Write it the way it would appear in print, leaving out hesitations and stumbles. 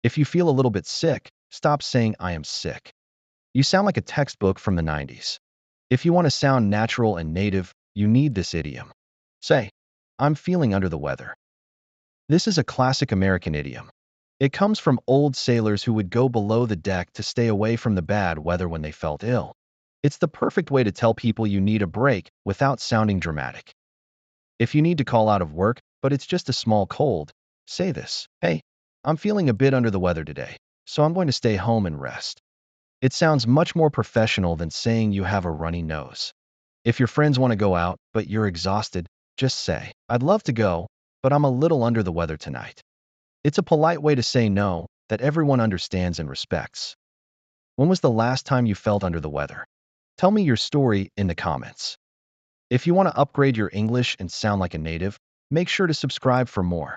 If you feel a little bit sick, stop saying I am sick. You sound like a textbook from the 90s. If you want to sound natural and native, you need this idiom. Say, I'm feeling under the weather. This is a classic American idiom. It comes from old sailors who would go below the deck to stay away from the bad weather when they felt ill. It's the perfect way to tell people you need a break without sounding dramatic. If you need to call out of work, but it's just a small cold, say this. Hey, I'm feeling a bit under the weather today, so I'm going to stay home and rest. It sounds much more professional than saying you have a runny nose. If your friends want to go out, but you're exhausted, just say, I'd love to go, but I'm a little under the weather tonight. It's a polite way to say no that everyone understands and respects. When was the last time you felt under the weather? Tell me your story in the comments. If you want to upgrade your English and sound like a native, make sure to subscribe for more.